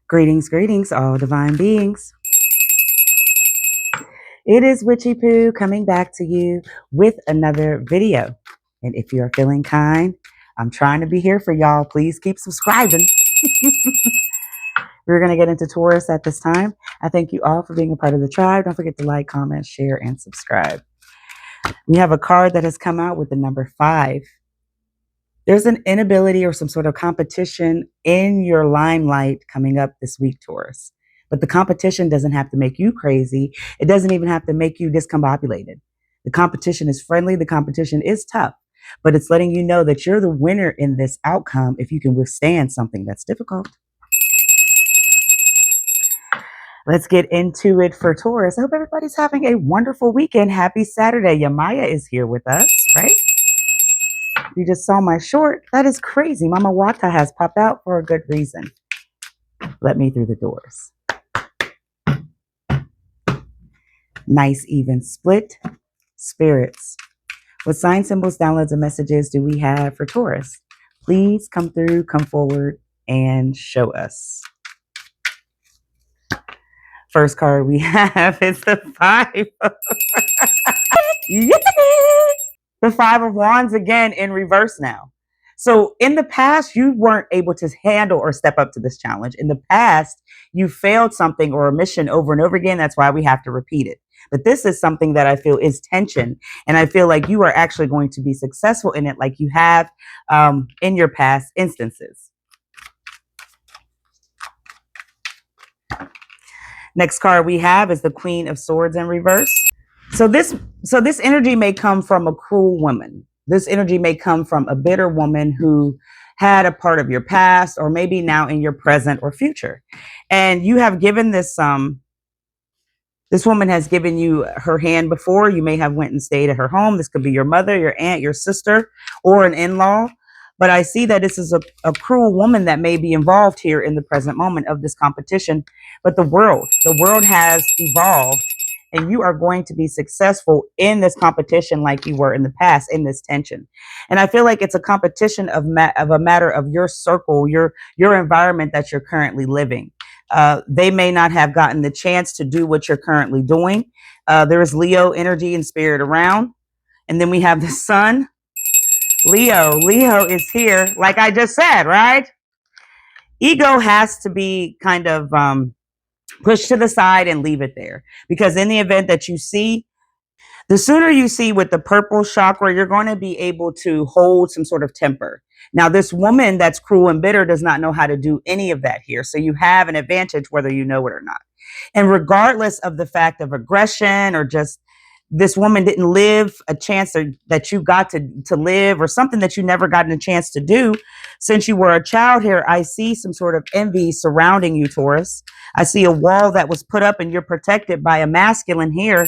Greetings, greetings, all divine beings. It is WitchyPoo coming back to you with another video. And if you're feeling kind, I'm trying to be here for y'all. Please keep subscribing. We're going to get into Taurus at this time. I thank you all for being a part of the tribe. Don't forget to like, comment, share, and subscribe. We have a card that has come out with the number 5. There's an inability or some sort of competition in your limelight coming up this week, Taurus. But the competition doesn't have to make you crazy. It doesn't even have to make you discombobulated. The competition is friendly. The competition is tough. But it's letting you know that you're the winner in this outcome if you can withstand something that's difficult. Let's get into it for Taurus. I hope everybody's having a wonderful weekend. Happy Saturday. Yamaya is here with us, right? You just saw my short. That is crazy. Mama Wata has popped out for a good reason. Let me through the doors. Nice even split. Spirits. What sign symbols, downloads, and messages do we have for Taurus? Please come through, come forward, and show us. First card we have is the 5. The 5 of Wands again in reverse now. So in the past, you weren't able to handle or step up to this challenge. In the past, you failed something or a mission over and over again. That's why we have to repeat it. But this is something that I feel is tension. And I feel like you are actually going to be successful in it like you have in your past instances. Next card we have is the Queen of Swords in reverse. So this energy may come from a cruel woman. This energy may come from a bitter woman who had a part of your past or maybe now in your present or future. And you have given this this woman has given you her hand before. You may have went and stayed at her home. This could be your mother, your aunt, your sister, or an in-law. But I see that this is a cruel woman that may be involved here in the present moment of this competition. But the world has evolved, and you are going to be successful in this competition like you were in the past, in this tension. And I feel like it's a competition of a matter of your circle, your environment that you're currently living. They may not have gotten the chance to do what you're currently doing. There is Leo energy and spirit around. And then we have the sun. Leo is here, like I just said, right? Ego has to be kind of pushed to the side and leave it there. Because in the event that you see, the sooner you see with the purple chakra, you're going to be able to hold some sort of temper. Now, this woman that's cruel and bitter does not know how to do any of that here. So you have an advantage whether you know it or not. And regardless of the fact of aggression or just this woman didn't live a chance that you got to live or something that you never gotten a chance to do since you were a child here, I see some sort of envy surrounding you, Taurus. I see a wall that was put up and you're protected by a masculine here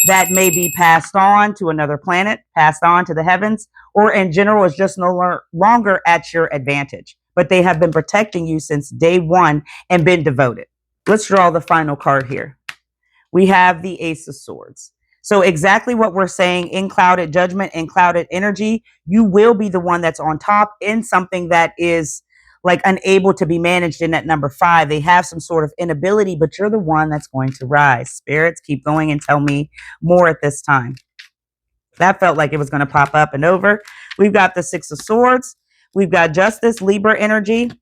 that may be passed on to another planet, passed on to the heavens, or in general is just no longer at your advantage. But they have been protecting you since day one and been devoted. Let's draw the final card here. We have the Ace of Swords. So exactly what we're saying in clouded judgment and clouded energy, you will be the one that's on top in something that is like unable to be managed in that number 5. They have some sort of inability, but you're the one that's going to rise. Spirits, keep going and tell me more at this time. That felt like it was going to pop up and over. We've got the 6 of Swords. We've got Justice, Libra energy.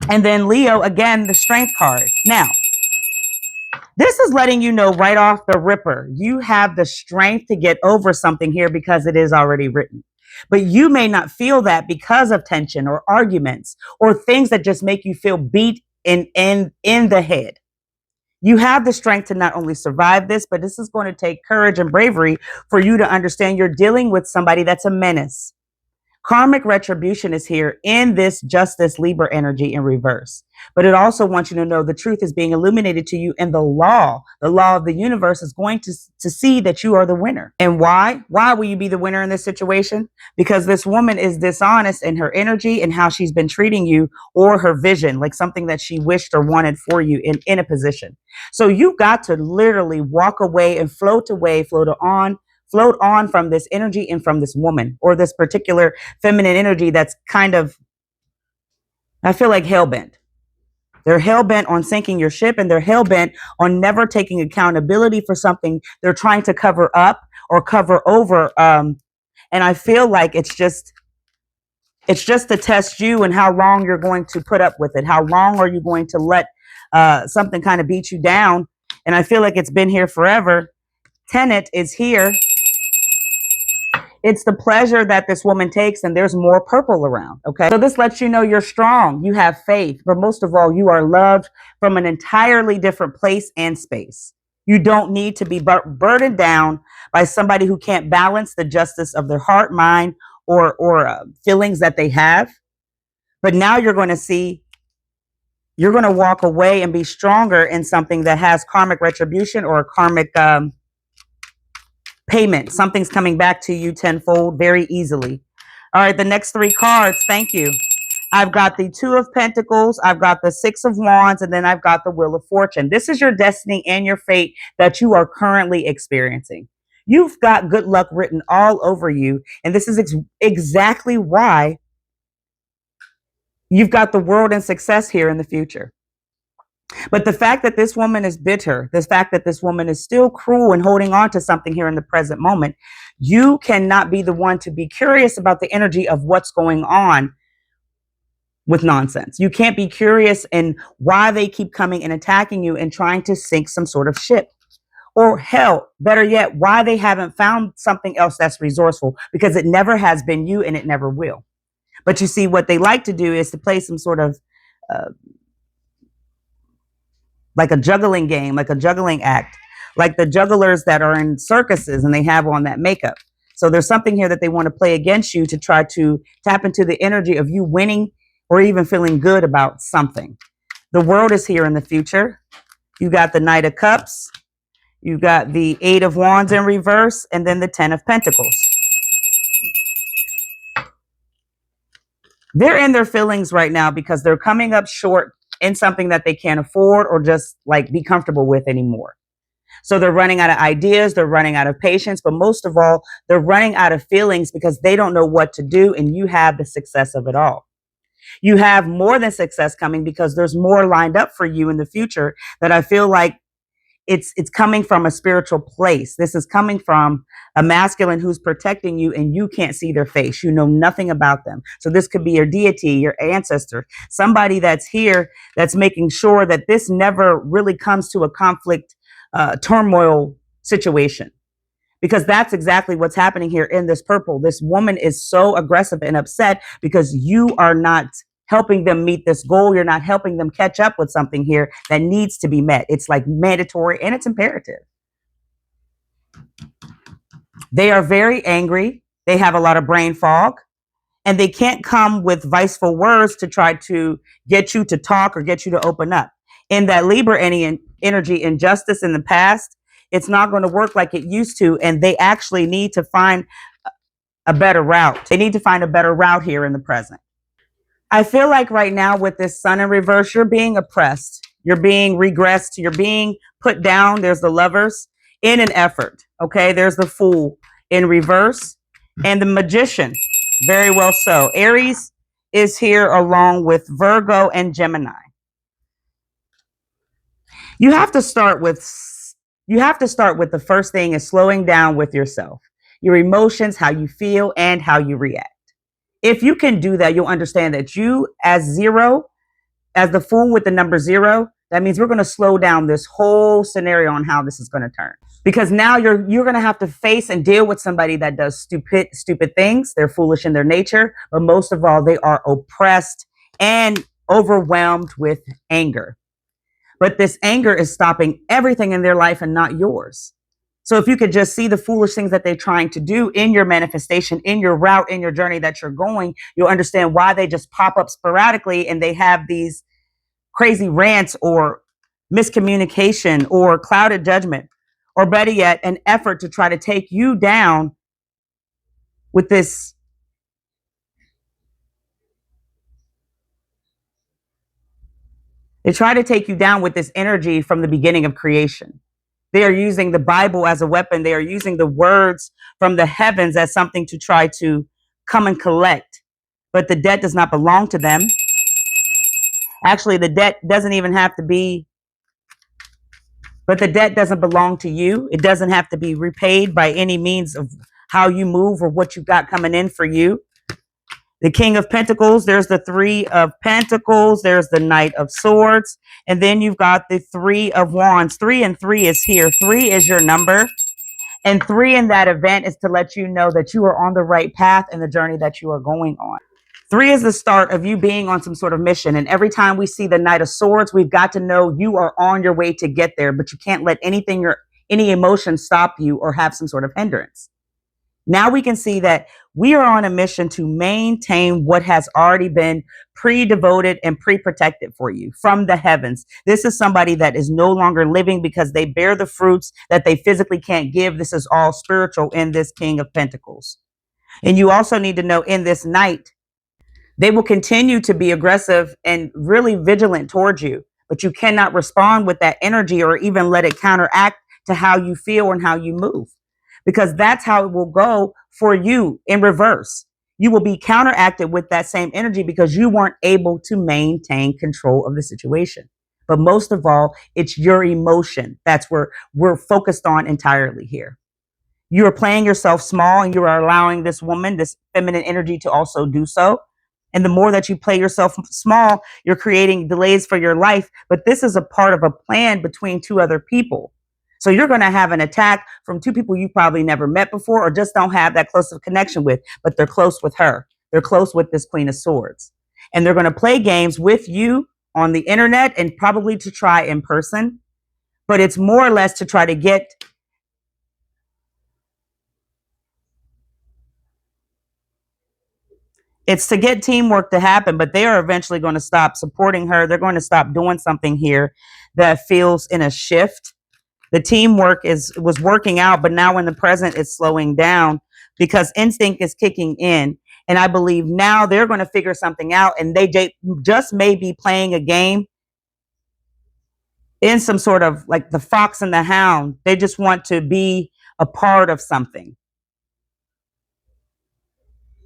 And then Leo, again, the Strength card. Now, this is letting you know right off the ripper, you have the strength to get over something here because it is already written. But you may not feel that because of tension or arguments or things that just make you feel beat in the head. You have the strength to not only survive this, but this is going to take courage and bravery for you to understand you're dealing with somebody that's a menace. Karmic retribution is here in this Justice Libra energy in reverse. But it also wants you to know the truth is being illuminated to you, and the law of the universe is going to see that you are the winner. And why? Why will you be the winner in this situation? Because this woman is dishonest in her energy and how she's been treating you, or her vision, like something that she wished or wanted for you in a position. So you got to literally walk away and float on from this energy and from this woman or this particular feminine energy that's kind of, I feel like hell-bent. They're hell-bent on sinking your ship, and they're hell-bent on never taking accountability for something they're trying to cover up or cover over. And I feel like it's just to test you and how long you're going to put up with it. How long are you going to let something kind of beat you down? And I feel like it's been here forever. Tenet is here. It's the pleasure that this woman takes, and there's more purple around. Okay. So this lets you know you're strong. You have faith, but most of all, you are loved from an entirely different place and space. You don't need to be burdened down by somebody who can't balance the justice of their heart, mind, or feelings that they have. But now you're going to see, you're going to walk away and be stronger in something that has karmic retribution or karmic payment. Something's coming back to you tenfold very easily. All right, the next three cards. Thank you. I've got the Two of Pentacles, I've got the Six of Wands, and then I've got the Wheel of Fortune. This is your destiny and your fate that you are currently experiencing. You've got good luck written all over you, and this is exactly why you've got the world and success here in the future. But the fact that this woman is bitter, the fact that this woman is still cruel and holding on to something here in the present moment, you cannot be the one to be curious about the energy of what's going on with nonsense. You can't be curious in why they keep coming and attacking you and trying to sink some sort of ship. Or hell, better yet, why they haven't found something else that's resourceful, because it never has been you and it never will. But you see, what they like to do is to play some sort of like a juggling game, like a juggling act, like the jugglers that are in circuses and they have on that makeup. So there's something here that they want to play against you to try to tap into the energy of you winning or even feeling good about something. The world is here in the future. You got the Knight of Cups. You got the Eight of Wands in reverse, and then the Ten of Pentacles. They're in their feelings right now because they're coming up short in something that they can't afford or just like be comfortable with anymore. So they're running out of ideas, they're running out of patience, but most of all, they're running out of feelings because they don't know what to do, and you have the success of it all. You have more than success coming because there's more lined up for you in the future that I feel like it's coming from a spiritual place. This is coming from a masculine who's protecting you, and you can't see their face. You know nothing about them. So this could be your deity, your ancestor, somebody that's here that's making sure that this never really comes to a conflict, turmoil situation. Because that's exactly what's happening here in this purple. This woman is so aggressive and upset because you are not helping them meet this goal. You're not helping them catch up with something here that needs to be met. It's like mandatory and it's imperative. They are very angry. They have a lot of brain fog, and they can't come with viceful words to try to get you to talk or get you to open up. In that Libra energy injustice in the past, it's not going to work like it used to, and they actually need to find a better route. They need to find a better route here in the present. I feel like right now with this Sun in reverse, you're being oppressed. You're being regressed. You're being put down. There's the Lovers in an effort. Okay, there's the Fool in reverse and the Magician. Very well so. Aries is here along with Virgo and Gemini. You have to start with the first thing is slowing down with yourself, your emotions, how you feel, and how you react. If you can do that, you'll understand that you as the Fool with the number 0, that means we're going to slow down this whole scenario on how this is going to turn. Because now you're going to have to face and deal with somebody that does stupid things. They're foolish in their nature, but most of all, they are oppressed and overwhelmed with anger. But this anger is stopping everything in their life and not yours. So if you could just see the foolish things that they're trying to do in your manifestation, in your route, in your journey that you're going, you'll understand why they just pop up sporadically and they have these crazy rants or miscommunication or clouded judgment, or better yet, an effort to try to take you down with this They try to take you down with this energy from the beginning of creation. They are using the Bible as a weapon. They are using the words from the heavens as something to try to come and collect. But the debt does not belong to them. Actually, the debt doesn't even have to be, but the debt doesn't belong to you. It doesn't have to be repaid by any means of how you move or what you got coming in for you. The King of Pentacles, there's the Three of Pentacles, there's the Knight of Swords, and then you've got the Three of Wands. 3 and 3 is here. 3 is your number, and 3 in that event is to let you know that you are on the right path in the journey that you are going on. 3 is the start of you being on some sort of mission, and every time we see the Knight of Swords, we've got to know you are on your way to get there, but you can't let anything or any emotion stop you or have some sort of hindrance. Now we can see that we are on a mission to maintain what has already been pre-devoted and pre-protected for you from the heavens. This is somebody that is no longer living because they bear the fruits that they physically can't give. This is all spiritual in this King of Pentacles. And you also need to know in this Knight, they will continue to be aggressive and really vigilant towards you, but you cannot respond with that energy or even let it counteract to how you feel and how you move, because that's how it will go for you in reverse. You will be counteracted with that same energy because you weren't able to maintain control of the situation. But most of all, it's your emotion. That's where we're focused on entirely here. You are playing yourself small and you are allowing this woman, this feminine energy to also do so. And the more that you play yourself small, you're creating delays for your life. But this is a part of a plan between two other people. So you're going to have an attack from two people you've probably never met before or just don't have that close of a connection with, but they're close with her. They're close with this Queen of Swords. And they're going to play games with you on the internet and probably to try in person. But it's more or less to try to get teamwork to happen, but they are eventually going to stop supporting her. They're going to stop doing something here that feels in a shift. The teamwork was working out, but now in the present, it's slowing down because instinct is kicking in. And I believe now they're going to figure something out, and they just may be playing a game in some sort of like the fox and the hound. They just want to be a part of something.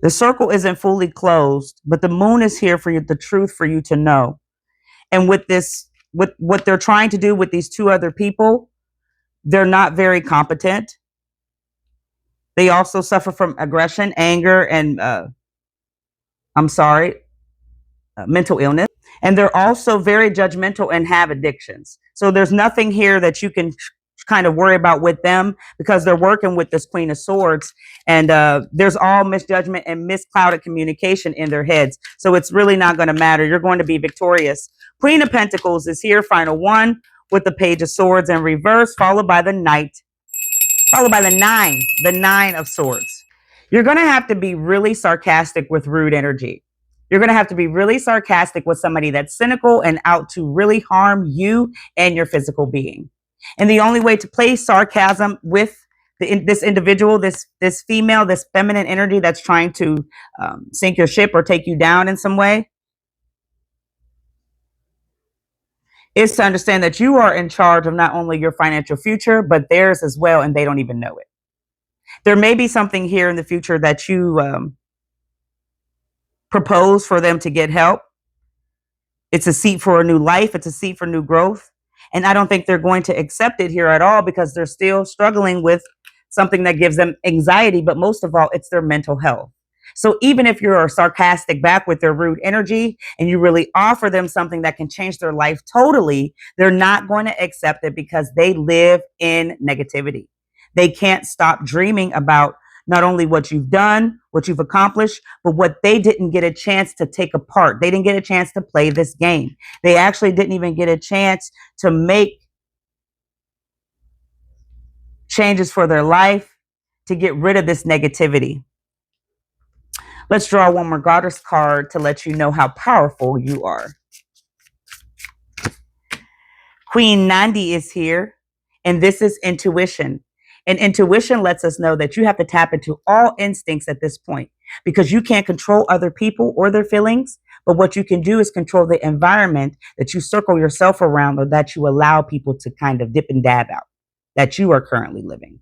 The circle isn't fully closed, but the moon is here for you, the truth for you to know. And with what they're trying to do with these two other people, they're not very competent. They also suffer from aggression, anger, and mental illness. And they're also very judgmental and have addictions. So there's nothing here that you can kind of worry about with them because they're working with this Queen of Swords, and there's all misjudgment and misclouded communication in their heads. So it's really not going to matter. You're going to be victorious. Queen of Pentacles is here, final one, with the Page of Swords in reverse, followed by the Knight, followed by the Nine of Swords. You're going to have to be really sarcastic with rude energy. You're going to have to be really sarcastic with somebody that's cynical and out to really harm you and your physical being. And the only way to play sarcasm with this individual, this female, this feminine energy that's trying to sink your ship or take you down in some way, is to understand that you are in charge of not only your financial future, but theirs as well, and they don't even know it. There may be something here in the future that you propose for them to get help. It's a seat for a new life. It's a seat for new growth. And I don't think they're going to accept it here at all because they're still struggling with something that gives them anxiety. But most of all, it's their mental health. So even if you're sarcastic back with their rude energy and you really offer them something that can change their life totally, they're not going to accept it because they live in negativity. They can't stop dreaming about not only what you've done, what you've accomplished, but what they didn't get a chance to take apart. They didn't get a chance to play this game. They actually didn't even get a chance to make changes for their life, to get rid of this negativity. Let's draw one more goddess card to let you know how powerful you are. Queen Nandi is here, and this is intuition. And intuition lets us know that you have to tap into all instincts at this point because you can't control other people or their feelings. But what you can do is control the environment that you circle yourself around or that you allow people to kind of dip and dab out that you are currently living.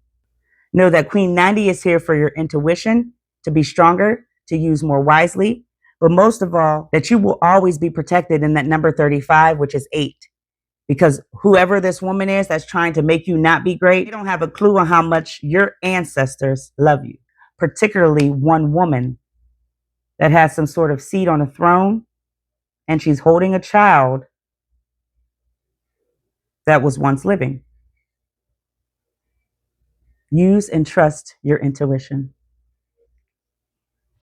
Know that Queen Nandi is here for your intuition to be stronger, to use more wisely. but most of all, that you will always be protected in that number 35, which is 8. Because whoever this woman is that's trying to make you not be great, they don't have a clue on how much your ancestors love you, particularly one woman that has some sort of seat on a throne and she's holding a child that was once living. Use and trust your intuition.